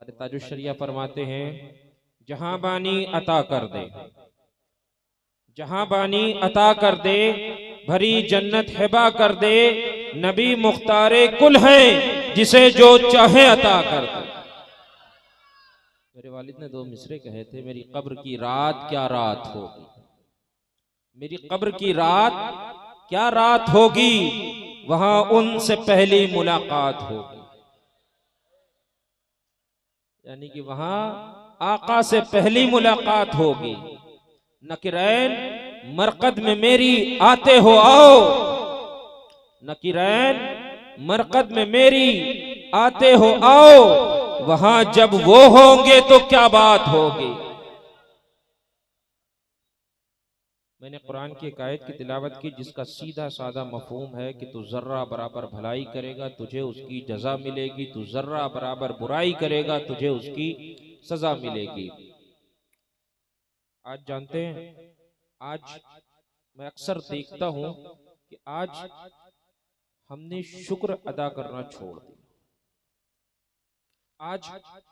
हमारे ताजुश शरिया फरमाते हैं, जहां बानी अता कर दे, जहां बानी अता कर दे, भरी जन्नत हिबा कर दे, नबी मुख्तारे कुल है, जिसे जो चाहे अता कर दे। मेरे वालिद ने दो मिसरे कहे थे, मेरी कब्र की रात क्या रात होगी, मेरी कब्र की रात क्या रात होगी, वहां उनसे पहली मुलाकात होगी। यानी कि वहां आका से पहली मुलाकात होगी। नकीरैन मरकद में मेरी आते हो आओ, नकीरैन मरकद में मेरी आते हो आओ, वहां जब वो होंगे तो क्या बात होगी। मैंने कुरान की एक आयत की तिलावत की जिसका सीधा साधा मफहूम है कि तू जर्रा बराबर भलाई करेगा तुझे उसकी जजा मिलेगी, तू जर्रा बराबर बुराई करेगा तुझे उसकी सजा मिलेगी। आज जानते हैं, आज मैं अक्सर देखता हूं कि आज हमने शुक्र अदा करना छोड़ दिया। आज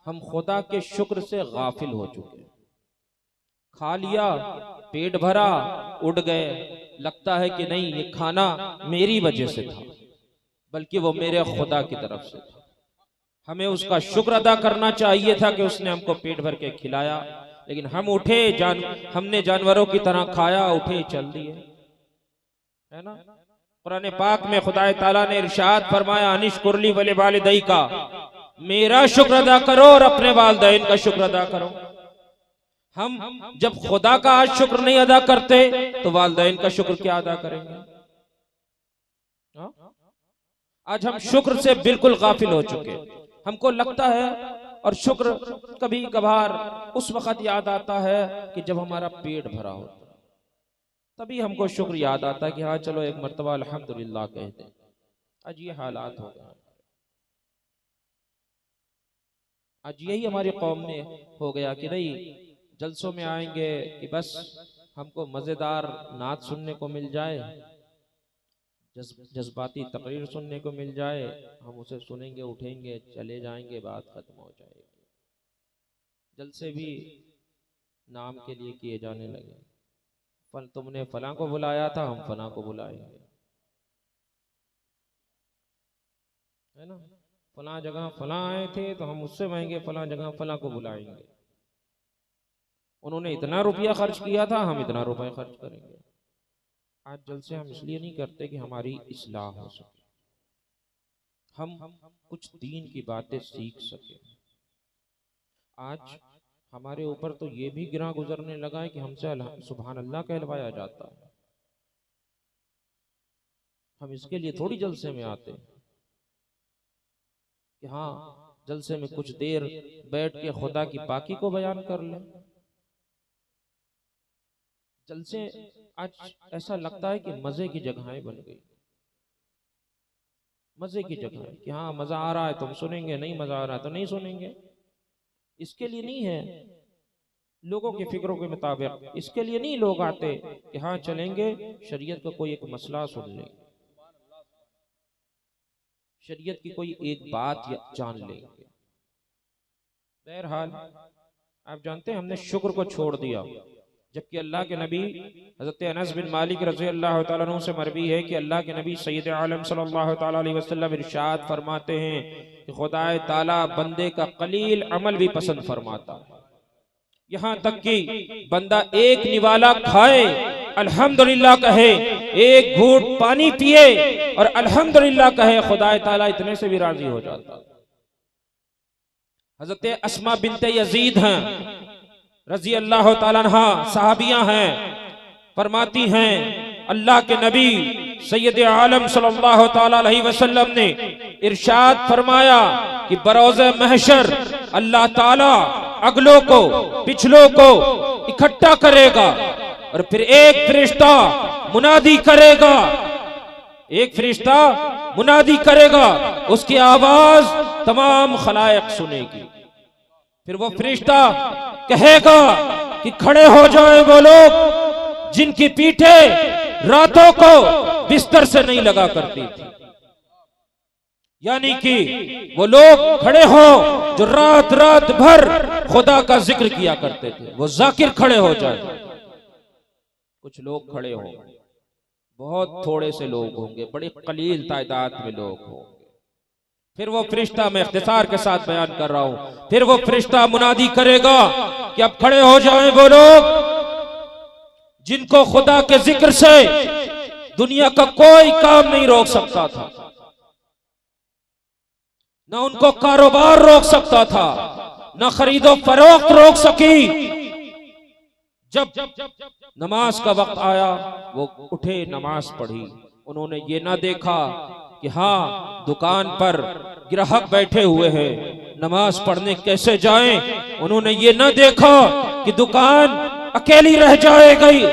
हम खुदा के शुक्र से गाफिल हो चुके हैं। खा लिया, पेट भरा, उड़ गए, लगता है कि नहीं ये खाना मेरी वजह से था, बल्कि वो मेरे खुदा की तरफ से था। हमें उसका शुक्र अदा करना चाहिए था कि उसने हमको पेट भर के खिलाया, लेकिन हम उठे हमने जानवरों की तरह खाया, उठे चल दिए, है ना। कुरान पाक में खुदा ताला ने इरशाद फरमाया, अनिश्कुरली वले वालिदैन का, मेरा शुक्र अदा करो और अपने वालिदैन का शुक्र अदा करो। हम जब खुदा का आज शुक्र नहीं अदा करते तो वालिदैन का शुक्र क्या अदा करेंगे। आज हम शुक्र से बिल्कुल गाफिल हो चुके। हमको लगता है, और शुक्र कभी कभार उस वक्त याद आता है कि जब हमारा पेट भरा होता, तभी हमको शुक्र याद आता है कि हाँ चलो एक मर्तबा अल्हम्दुलिल्लाह कहते हैं। आज ये हालात हो गए, आज यही हमारी कौम में हो गया कि नहीं जलसों में आएंगे कि बस हमको मजेदार नात सुनने को मिल जाए, जज्बाती तकरीर सुनने को मिल जाए, हम उसे सुनेंगे, उठेंगे, चले जाएंगे, बात खत्म हो जाएगी। जलसे भी नाम के लिए किए जाने लगे। तुमने फलां को बुलाया था, हम फलां को बुलाएंगे, है ना। फलां जगह फलां आए थे तो हम उससे महंगे फलां जगह फलां को बुलाएंगे। उन्होंने इतना रुपया खर्च किया था, हम इतना रुपया खर्च करेंगे। आज जलसे हम इसलिए नहीं करते कि हमारी इस्लाह हो सके, हम कुछ दीन की बातें सीख सके। आज हमारे ऊपर तो ये भी गिरा गुजरने लगा है कि हमसे सुभान अल्लाह कहलवाया जाता है। हम इसके लिए थोड़ी जलसे में आते कि हाँ जलसे में कुछ देर बैठ के खुदा की पाकी को बयान कर ले। जलसे आज ऐसा लगता है कि मजे की जगहें बन गई, मजे की जगह कि हाँ मजा आ रहा है तो हम सुनेंगे, नहीं मजा आ रहा है तो नहीं सुनेंगे। इसके लिए नहीं है लोगों की फिक्रों के मुताबिक, इसके लिए नहीं लोग आते कि हाँ चलेंगे शरीयत का कोई एक मसला सुन लेंगे, शरीयत की कोई एक बात जान लेंगे। बहरहाल आप जानते हैं हमने शुक्र को छोड़ दिया, जबकि अल्लाह के नबी हज़रत अनस बिन मालिक रज़ी अल्लाह तआला अन्हु से मरवी है कि अल्लाह के नबी सैयद आलम सल्लल्लाहु तआला अलैहि वसल्लम इरशाद फरमाते हैं कि खुदाए ताला बंदे का कलील अमल भी पसंद फरमाता है। यहाँ तक कि बंदा एक निवाला खाए अल्हम्दुलिल्लाह कहे, एक घूंट पानी पिए और अल्हम्दुलिल्लाह कहे, खुदाए ताला इतने से भी राजी हो जाता। हज़रत अस्मा बिनते यजीद हैं रजी अल्लाह ताला अन्हा, सहाबियां हैं, फरमाती हैं अल्लाह के नबी सैयद आलम सल्लल्लाहु ताला अलैहि वसल्लम ने इरशाद फरमाया कि बरोज़े महशर अल्लाह ताला अगलों को पिछलों को इकट्ठा करेगा और फिर एक फरिश्ता मुनादी करेगा, एक फरिश्ता मुनादी करेगा, उसकी आवाज तमाम खलायक सुनेगी। फिर वो फरिश्ता कहेगा कि खड़े हो जाएं वो लोग जिनकी पीठें रातों को बिस्तर से नहीं लगा करती थी। यानी कि वो लोग खड़े हो जो रात रात भर खुदा का जिक्र किया करते थे, वो जाकिर खड़े हो जाए। कुछ लोग खड़े हों, बहुत थोड़े से लोग होंगे, बड़ी कलील तादाद में लोग होंगे। फिर वो फरिश्ता, मैं इख्तिसार के साथ बयान कर रहा हूं, फिर वो फरिश्ता मुनादी करेगा कि अब खड़े हो जाएं वो लोग जिनको खुदा के जिक्र से दुनिया का कोई काम नहीं रोक सकता था, ना उनको कारोबार रोक सकता था, ना खरीदो फरोख्त रोक सकी। जब नमाज का वक्त आया वो उठे, नमाज पढ़ी। उन्होंने ये ना देखा कि हाँ दुकान पर ग्राहक बैठे हुए हैं, नमाज पढ़ने कैसे जाएं। उन्होंने ये ना देखा कि दुकान अकेली रह जाएगी,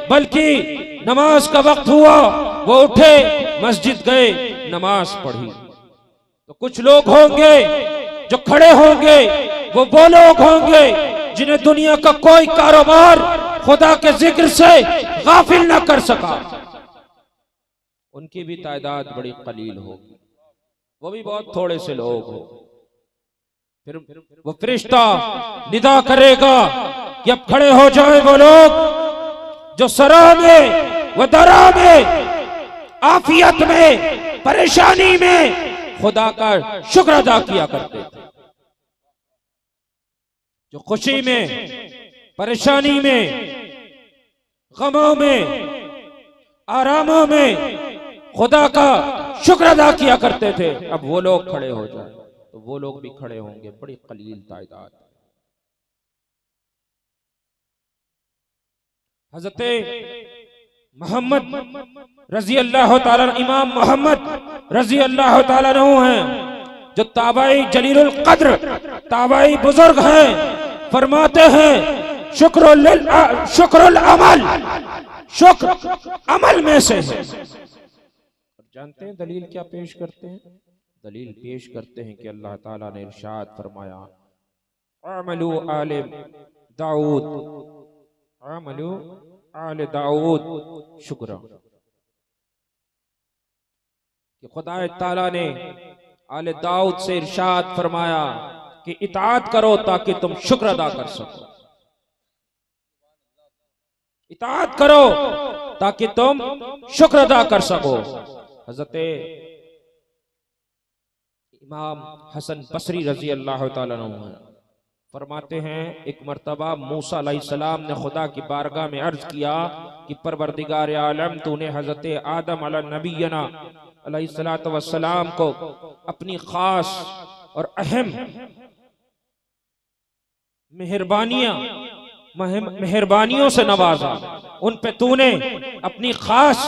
बल्कि नमाज का वक्त हुआ वो उठे, मस्जिद गए, नमाज पढ़ी। तो कुछ लोग होंगे जो खड़े होंगे, वो लोग होंगे जिन्हें दुनिया का कोई कारोबार खुदा के जिक्र से गाफिल ना कर सका। उनकी भी तादाद बड़ी कलील होगी, वो भी बहुत थोड़े से लोग हो। फिर वो फरिश्ता निदा करेगा कि अब खड़े हो जाए वो लोग जो सरा में व दरा में, आफियत में, परेशानी में खुदा का शुक्र अदा किया करते थे, जो खुशी में, परेशानी में, गमों में, आरामों में खुदा का शुक्र अदा किया करते थे। अब वो लोग खड़े हो जाए तो वो लोग भी खड़े होंगे, बड़ी कलील तादाद। हज़रते मोहम्मद रजी अल्लाह ताला, इमाम मोहम्मद रजी अल्लाह ताला अन्हु हैं, जो ताबाई जलीलुल कद्र, ताबाई बुजुर्ग हैं, फरमाते हैं शुक्रुल अमल, शुक्र अमल में से है। जानते हैं दलील क्या पेश करते हैं? दलील पेश करते हैं कि अल्लाह ताला ने इरशाद फरमाया, अमलू आले दाऊद, अमलू आले दाऊद शुक्र, कि खुदा ताला ने आले दाऊद से इरशाद फरमाया कि इताअत करो ताकि तुम शुक्र अदा कर सको, इताअत करो ताकि तुम शुक्र अदा कर सको। हज़रत इमाम हसन बसरी रजी अल्लाह ताला अन्हु फरमाते हैं, एक मर्तबा मूसा अलैहिस्सलाम ने खुदा की बारगाह में अर्ज किया कि परवरदिगार आलम, तूने हज़रत आदम अला नबीना अलैहिस्सलातु वस्सलाम को अपनी खास और अहम मेहरबानियों से नवाजा, उन पे तूने अपनी खास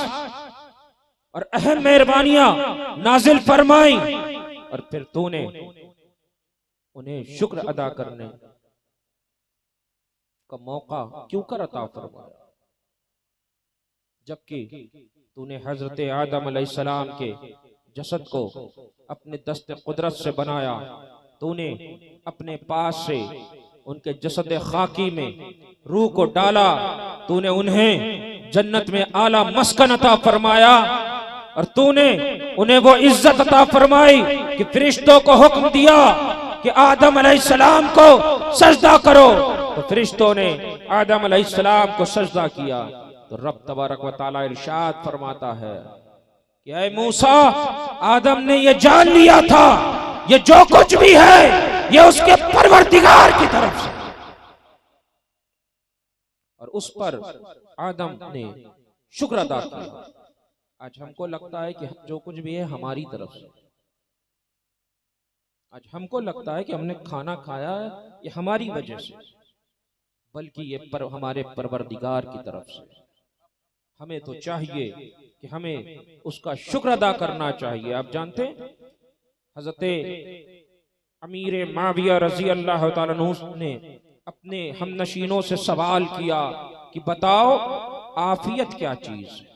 और अहम मेहरबानियां नाजिल फरमाई, और फिर तूने उन्हें शुक्र अदा करने का मौका क्यों कर अता फरमाया, जबकि तूने हजरत आदम अलैहिस्सलाम के जसद को अपने दस्ते कुदरत से बनाया, तूने अपने पास से उनके जसद खाकी में रूह को डाला, तूने उन्हें जन्नत में आला मस्कन अता फरमाया, और तूने उन्हें वो इज्जत अता फरमाई कि फरिश्तों को हुक्म दिया कि आदम अलैहिस्सलाम को सजदा करो, तो फरिश्तों ने आदम अलैहिस्सलाम को सजदा किया। तो रब तबारक व तआला इरशाद फरमाता है कि ऐ मूसा, आदम ने ये जान लिया था ये जो कुछ भी है ये उसके परवरदिगार की तरफ से, और उस पर आदम ने शुक्र अदा किया। आज हमको लगता है कि जो कुछ भी है हमारी तरफ से, आज हमको लगता है कि हमने खाना खाया है ये हमारी वजह से, बल्कि ये हमारे परवरदिगार की तरफ से। हमें तो चाहिए कि हमें उसका शुक्र अदा करना चाहिए। आप जानते हैं हजरत अमीर माविया रजी अल्लाह ताला अन्हु ने अपने हमनशीनों से सवाल किया कि बताओ आफियत क्या चीज है।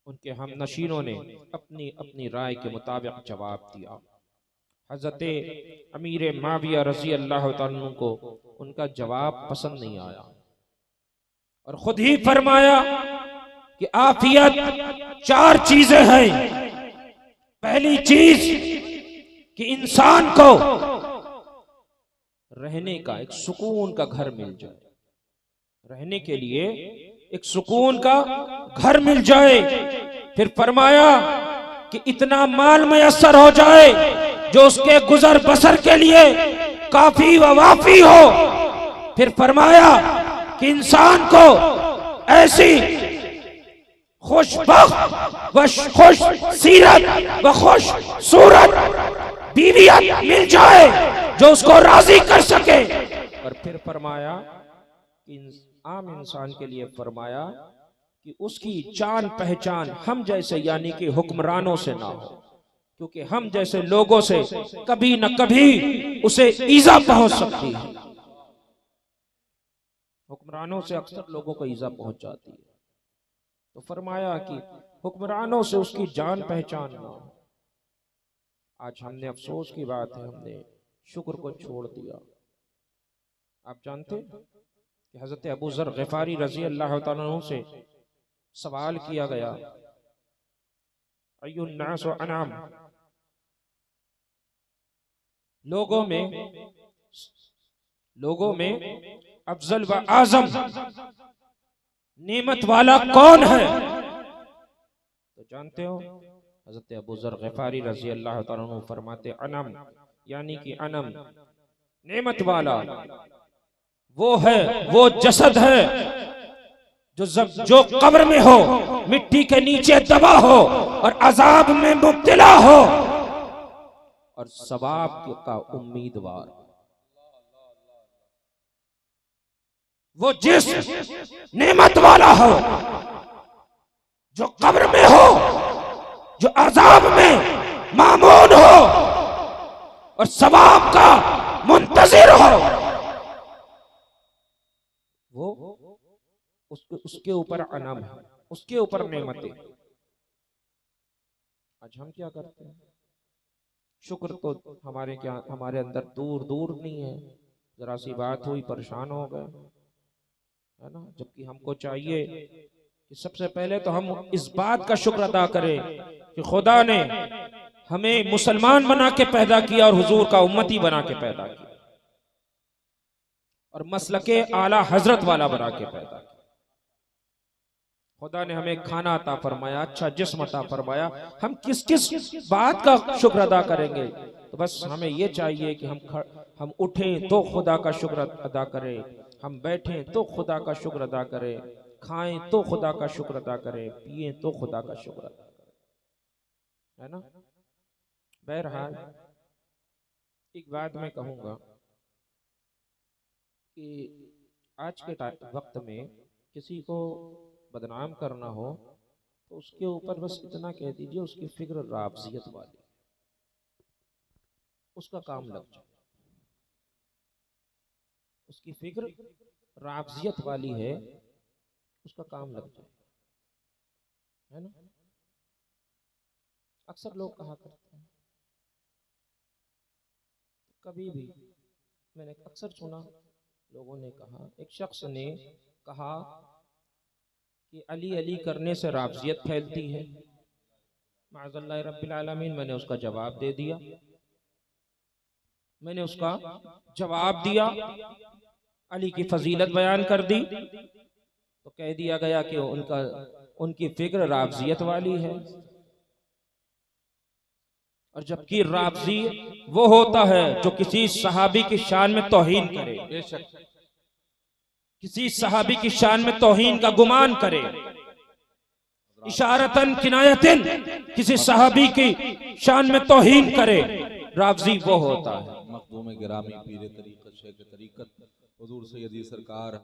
उनके हमनशीनों ने अपनी अपनी राय के मुताबिक जवाब दिया। हजरत अमीर माविया रजी अल्लाह ताला अन्हु को उनका जवाब पसंद नहीं आया और खुद ही फरमाया कि आफियत चार चीजें हैं। पहली चीज कि इंसान को रहने का एक सुकून का घर मिल जाए, रहने के लिए एक सुकून का घर मिल जाए। फिर फरमाया कि इतना माल मयस्सर हो जाए जो उसके गुजर बसर के लिए काफी व वाफी हो। फिर फरमाया कि इंसान को ऐसी खुशबख्त व खुश सीरत व खुश सूरत बीवियत मिल जाए जो उसको राजी कर सके। और फिर फरमाया कि आम इंसान के लिए फरमाया कि उसकी जान पहचान हम जैसे यानी कि हुक्मरानों से ना हो, क्योंकि हम जैसे लोगों से कभी न कभी उसे ईजा पहुंच सकती है। हुक्मरानों से अक्सर लोगों को ईजा पहुंच जाती है, तो फरमाया कि हुक्मरानों से उसकी जान पहचान ना हो। आज हमने अफसोस की बात है, हमने शुक्र को छोड़ दिया। आप जानते कि हजरत अबू ज़र ग़िफ़ारी रज़ी अल्लाह तआला अन्हु से सवाल किया गया, अय्युन नास अनअम, लोगों में अफजल व आज़म नेमत वाला कौन है? तो जानते हो हजरत अबू ज़र ग़िफ़ारी रज़ी अल्लाह तआला अन्हु फरमाते अनम, यानी कि अनम नेमत वाला वो है, वो जसद है जो कब्र में हो, मिट्टी के नीचे दबा हो और अजाब में मुब्तला हो और सवाब का उम्मीदवार। वो जिस नेमत वाला हो जो कब्र में हो, जो अजाब में मामून हो और सवाब का मुंतजिर हो, वो उसके ऊपर अनम है, उसके ऊपर नेमतें। आज हम क्या करते हैं? शुक्र तो हमारे अंदर दूर दूर नहीं है, जरा सी बात हुई परेशान हो गए, है ना। जबकि हमको चाहिए कि सबसे पहले तो हम इस बात का शुक्र अदा करें कि खुदा ने हमें मुसलमान बना के पैदा किया और हुजूर का उम्मती बना के पैदा किया और मसलके आला हजरत वाला बना के पैदा किया। खुदा ने हमें खाना अता फरमाया, अच्छा जिस्म अता फरमाया, हम किस किस बात का शुक्र अदा करेंगे? तो बस हमें ये चाहिए कि हम उठें तो खुदा का शुक्र अदा करें, हम बैठें तो खुदा का शुक्र अदा करें, खाएं तो खुदा का शुक्र अदा करें, पिएं तो खुदा का शुक्र अदा करें, है ना। बहरहाल एक बात मैं कहूँगा कि आज के वक्त में किसी को बदनाम करना हो तो उसके ऊपर बस इतना कह दीजिए उसकी फिक्र राबजियत वाली, उसका काम लग जाए। उसकी फिक्र राबजियत वाली है, उसका काम लग जाए, है ना। अक्सर लोग कहा करते हैं, कभी भी मैंने अक्सर सुना लोगों ने कहा, एक शख्स ने कहा कि अली अली करने से राबजियत फैलती है। माअज़ल्लाह रब्बिल आलमीन, मैंने उसका जवाब दे दिया, मैंने उसका जवाब दिया, अली की फजीलत बयान कर दी, तो कह दिया गया कि उनकी फिक्र राबजियत वाली है। और जबकि राबजी वो होता है जो किसी सहाबी की शान में तौहीन करे, बेशक किसी सहाबी की शान में तौहीन का गुमान करे, इशारतन किनायतन किसी सहाबी की शान में तौहीन करे, राबजी वो होता है। मखदूम गिरामी पीर तरीक़त शेख तरीक़त हुज़ूर सैयदी सरकार